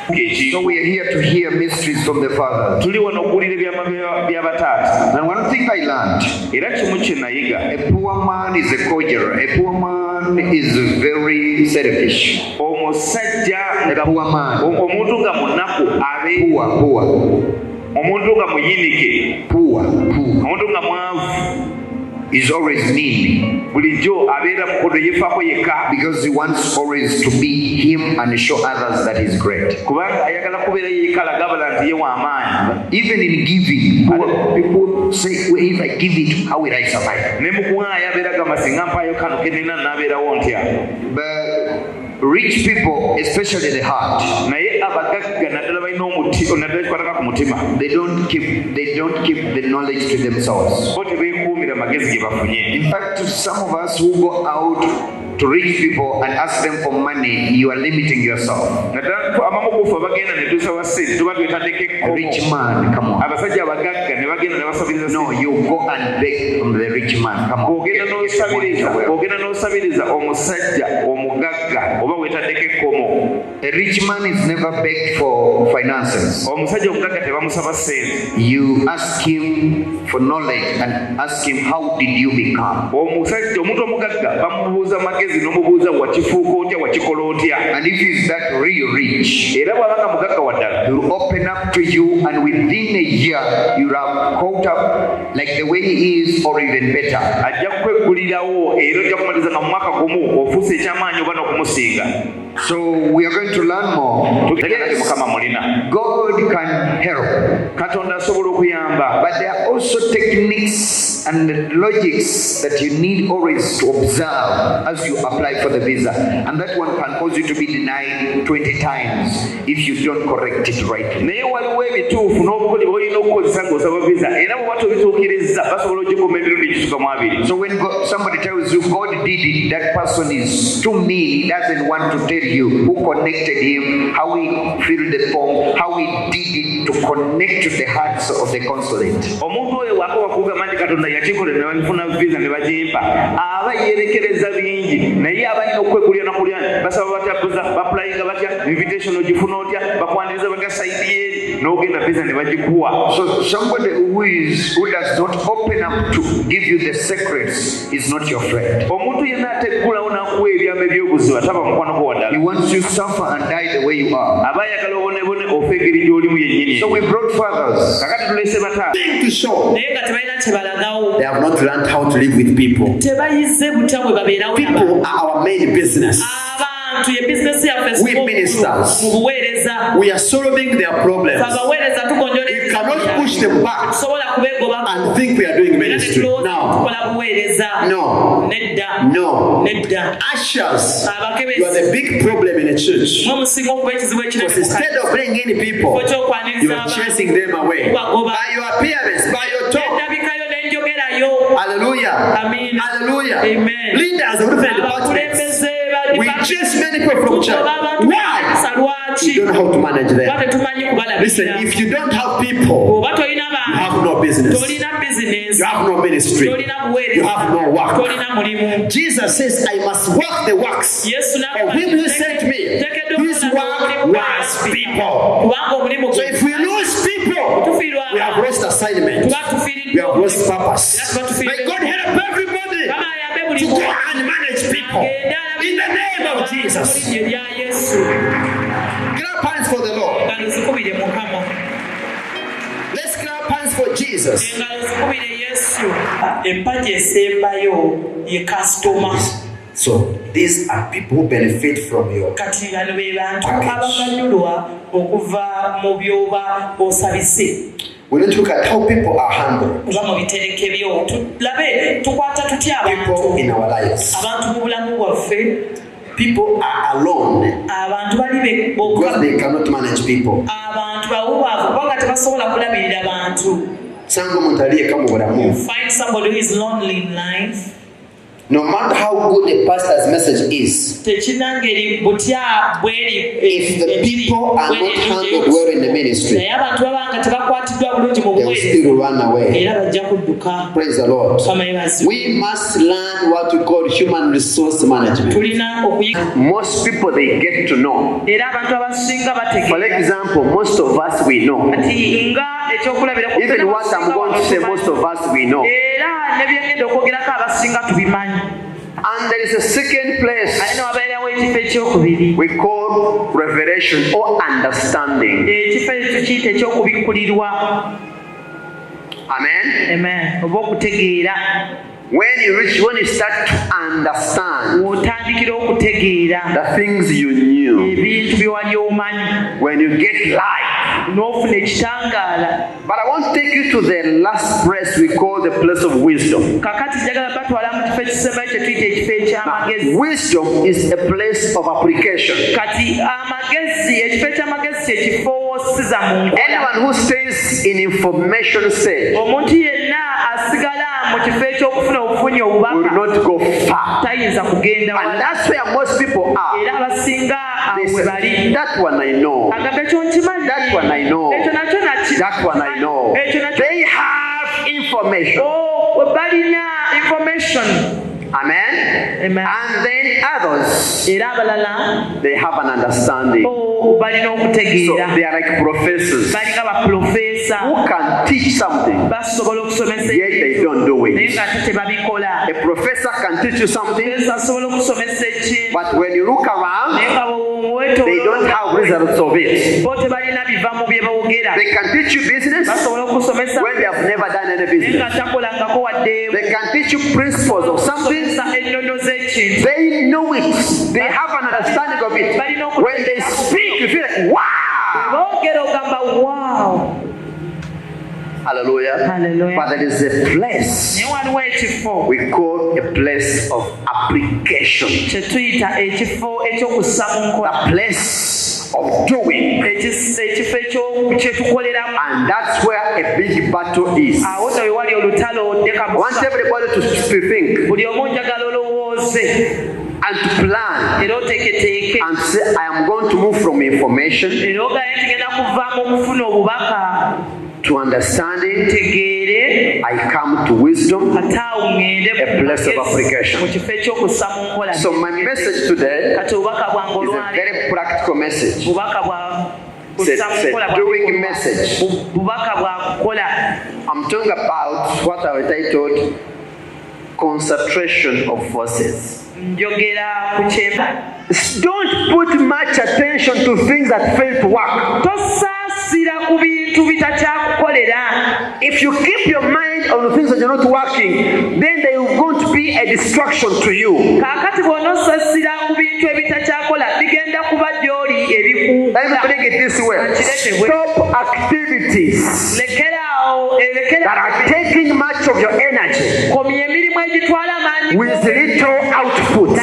So we are here to hear mysteries from the Father. And one thing I learned, a poor man is a conjurer. A poor man is very selfish. A poor man. Poor. Is always mean because he wants always to be him and show others that he's great. Even in giving, people say, well, if I give it, how will I survive? But rich people, especially the heart, they don't keep the knowledge to themselves. In fact, some of us who go out to rich people and ask them for money, you are limiting yourself. A rich man, come on. No, you go and beg from the rich man. Come on. A rich man is never begged for finances. You ask him for knowledge and ask him, how did you become? And if he's that real rich, he'll open up to you, and within a year you have caught up like the way he is, or even better. So we are going to learn more. Yes, God can help, but there are also techniques and logics that you need always to observe as you apply for the visa, and that one can cause you to be denied 20 times if you don't correct it rightly. So when somebody tells you God did it, that person is too mean. He doesn't want to tell you who connected him, how he filled the form, how he did it to connect to the hearts of the consulate. So somebody who does not open up to give you the secrets is not your friend. He wants you to suffer and die the way you are. So we brought fathers to show they have not learned how to live with people. People are our main business. We ministers, we are solving their problems. We cannot push them back and think we are doing ministry. No. Ushers, you are the big problem in a church. Because instead of bringing in people, you are chasing them away. By your appearance, by your talk. Hallelujah. Hallelujah. Amen. Leaders of different departments. We chase many people from church. Why? You don't know how to manage them. Listen, if you don't have people, you have no business. You have no ministry. You have no work. Jesus says, I must work the works of him who sent me. His work was people. So if we lose people, we have lost assignment. We have lost purpose. May God help everybody to go and manage people. In the name of Jesus. Clap hands for the Lord. Let's clap hands for Jesus. So these are people who benefit from your package. We need to look at how people are handled. People in our lives. People are alone because they cannot manage people. You find somebody who is lonely in life. No matter how good a pastor's message is, if the people are not handled well in the ministry, they will still run away. Praise the Lord. We must learn what we call human resource management. Most people, they get to know. For example, most of us, we know. Even what I'm going to say, most of us, we know. And there is a second place we call revelation or understanding. Amen. Amen. When you start to understand the things you knew, when you get light. But I want to take you to the last place we call the place of wisdom. Now, wisdom is a place of application. Anyone who stays in information stage will not go far. And that's where most people are. They say, that one I know. That one I know. That one I know. They have information. Amen. Amen. And then others, they have an understanding. So they are like professors who can teach something, yet they don't do it. A professor can teach you something, but when you look around, they don't have results of it. They can teach you business when they have never done any business. They can teach you principles of something. They know it. They have an understanding of it. When they speak, you feel like, wow. Hallelujah. Hallelujah. But there is a place we call a place of application. The place of doing. And that's where a big battle is. I want everybody to think and to plan and say, I am going to move from information to understanding. I come to wisdom, a place of application. So my message today is a very practical message. It's a doing message. I'm talking about what I titled concentration of forces. Don't put much attention to things that fail to work. If you keep your mind on the things that are not working, then they are going to be a distraction to you. Let me put it this way. Stop activities that are taking much of your energy with little output.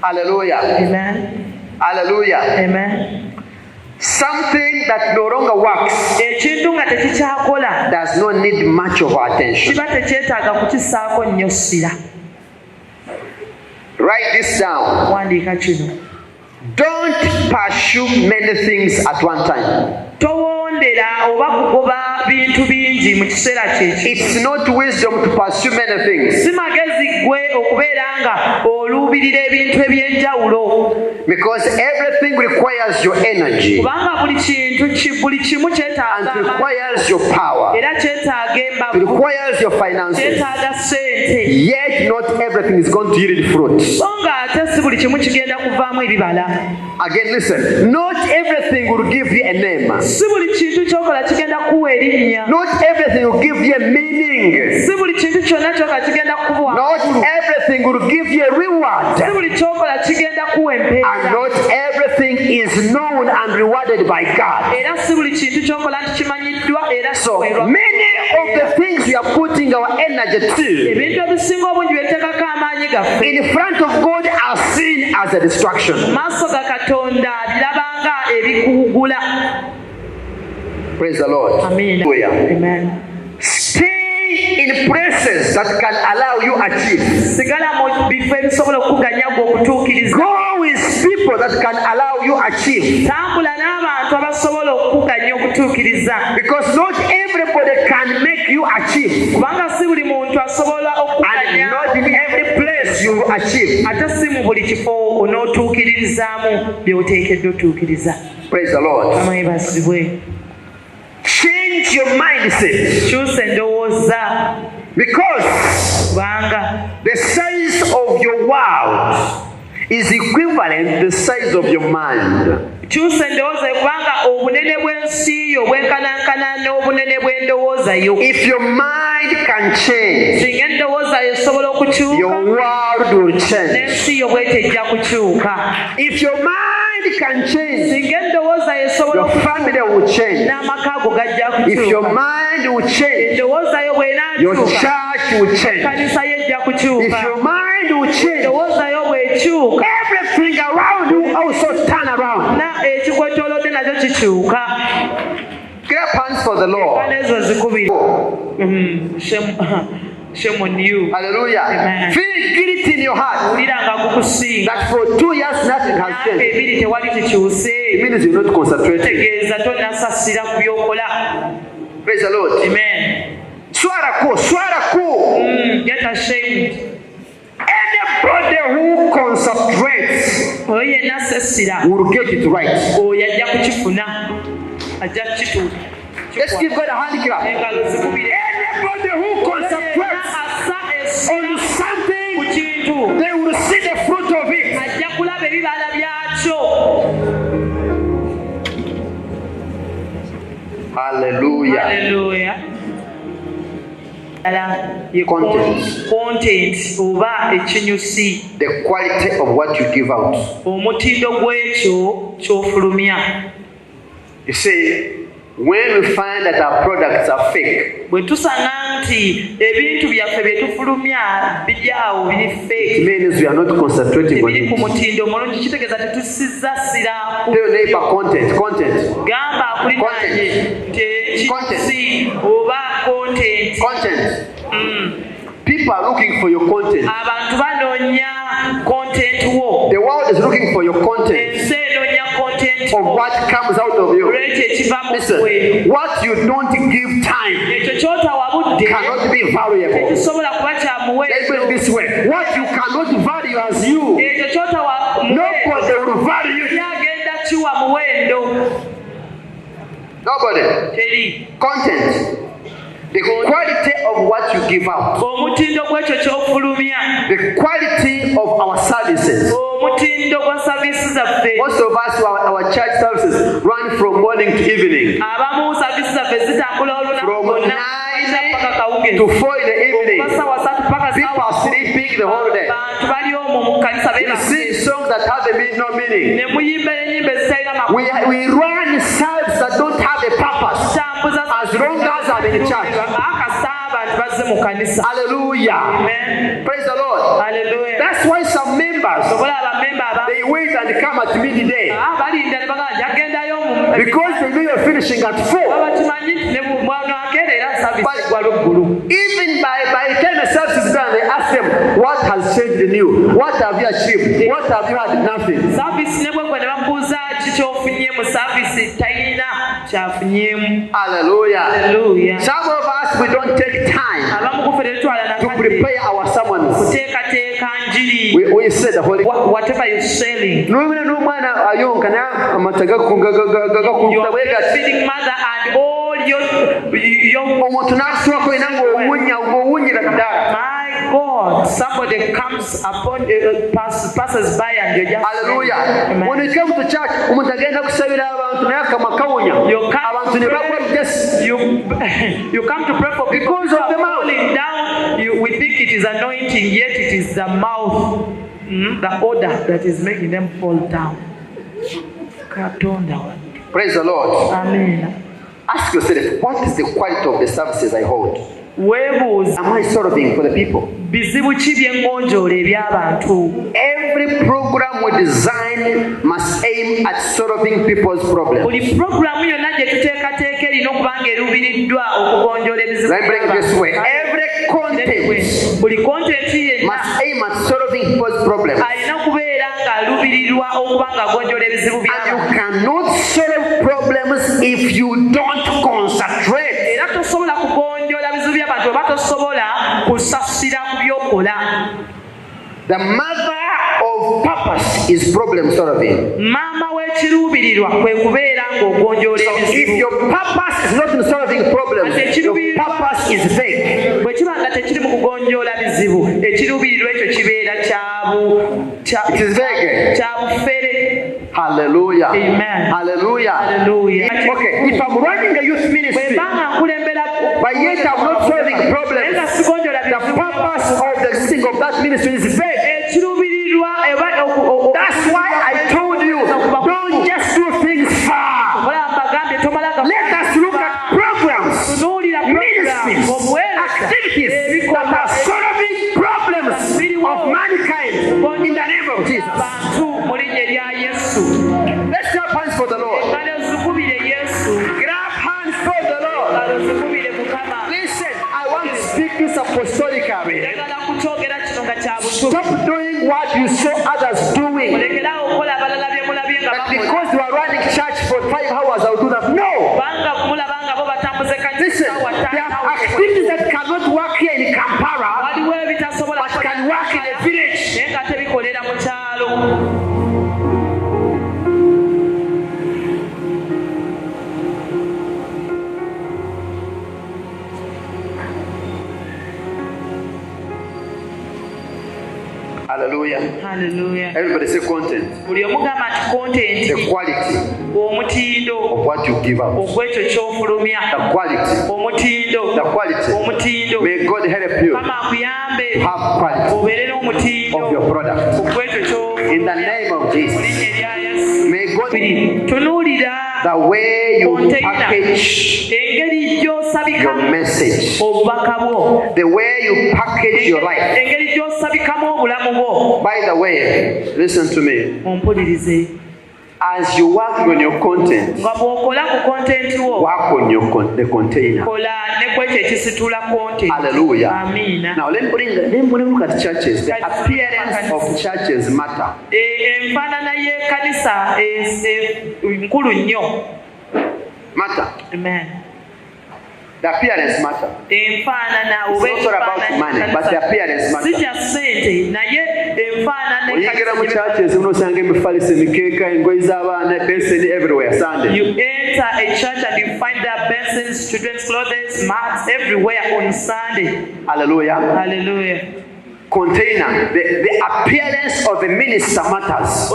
Hallelujah. Amen. Hallelujah. Amen. Something that no longer works does not need much of our attention. Write this down. Don't pursue many things at one time. It's not wisdom to pursue many things. Because everything requires your energy and requires your power. It requires your finances. Yet not everything is going to yield fruit. Again, listen. Not everything will give you a name. Not everything will give you a meaning. Not everything will give you a reward. And not everything is known and rewarded by God. So many of the things we are putting our energy to in front of God are seen as a distraction. Praise the Lord. Amen. Amen. Stay in places that can allow you achieve. Go with people that can allow you achieve. Because not everybody can make you achieve. And not in every place you will achieve. Praise the Lord. Change your mindset. Because the size of your world is equivalent to the size of your mind. If your mind can change, your world will change. If your mind can change, your family will change. If your mind will change, your church will change. If your mind will change, everything around you also turn around. Clap hands for the Lord. Shame on you. Hallelujah. Amen. Feel guilty in your heart that for 2 years nothing has changed. It means you're not concentrating. Praise the Lord. Amen. Swaraku. Get ashamed. Anybody who concentrates will get it right. Let's give God a hand clap. Anybody who concentrates on something, they will see the fruit of it. Hallelujah. Hallelujah. Content. The quality of what you give out. You see, when we find that our products are fake, it means we are not concentrating on it. Tell your neighbor content. People are looking for your content. The world is looking for your content. Of what comes out of you. Listen, what you don't give time cannot be valuable. Let's put it this way. What you cannot value as you, nobody will value you. Nobody. Content. The quality of what you give out. The quality of our services. Most of us, our church services run from morning to evening. From 9 to 4 in the evening. People are sleeping the whole day. We sing songs that have no meaning. We run services that don't have a purpose. As long as I'm in church. Hallelujah. Amen. Praise the Lord. Hallelujah. That's why some members, they wait and come at midday. Because they know you're finishing at 4. But even by the time the service is done, they ask them, what has changed in you? What have you achieved? What have you had? Nothing. Hallelujah. Hallelujah. Some of us, we don't take time to prepare our sermons. We say the Holy whatever you're selling. You're feeding mother and all your my God, somebody comes upon passes by and you just hallelujah. When you come to church, you come to pray for because of the mouth down. We think it is anointing, yet it is the mouth, the odor that is making them fall down. Praise the Lord. Amen. Ask yourself, what is the quality of the services I hold? Am I serving for the people? Every program program we design must aim at solving people's problems. Let me bring it this way. Every content must aim at solving people's problems. And you cannot solve problems if you don't concentrate. The mother of purpose is problem solving. So if your purpose is not in solving problems, your purpose is fake. It is fake. Hallelujah. Amen. Hallelujah. Hallelujah. Okay, if I'm running a youth ministry, but yet I'm not solving problems, the purpose of the thing of that ministry is fake. That's why I told you, don't just do things far. Let us look at programs, ministries, activities that are solving problems of mankind in the name of Jesus. Let's clap hands for the Lord. Grab hands for the Lord. Listen, I want to speak this apostolically. Stop doing what you saw others doing. But because you are running church for 5 hours, I'll do that. No! Listen, there are activities that cannot work here in Kampala, but can work in a village. Hallelujah. Hallelujah. Everybody say content. The quality of what you give out. The quality. The quality. May God help you to have quality of your product. In the name of Jesus. May God the way you package your message, the way you package your life. By the way, listen to me. As you work on your content, work on the container. Hallelujah. Now let me look at churches. The appearance of churches matter. Matter. Amen. The appearance matter. It's not about money, but the appearance matter. When you get to churches, you everywhere Sunday. You enter a church and you find their basins, children's clothes, mats everywhere on Sunday. Hallelujah. Hallelujah. Container, the appearance of a minister matters.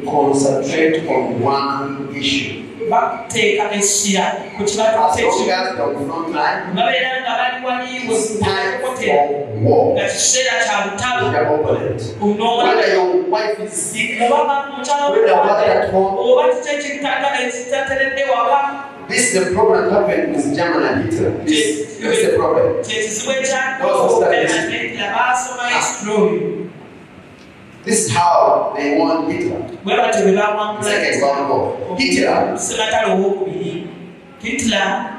Concentrate on one issue. As long as the front line is time for war with the opponent. Whether your wife is sick, whether work at home. This is the problem happening with Germany and Italy. This is the problem. This is how they want Hitler. It's like a war. Hitler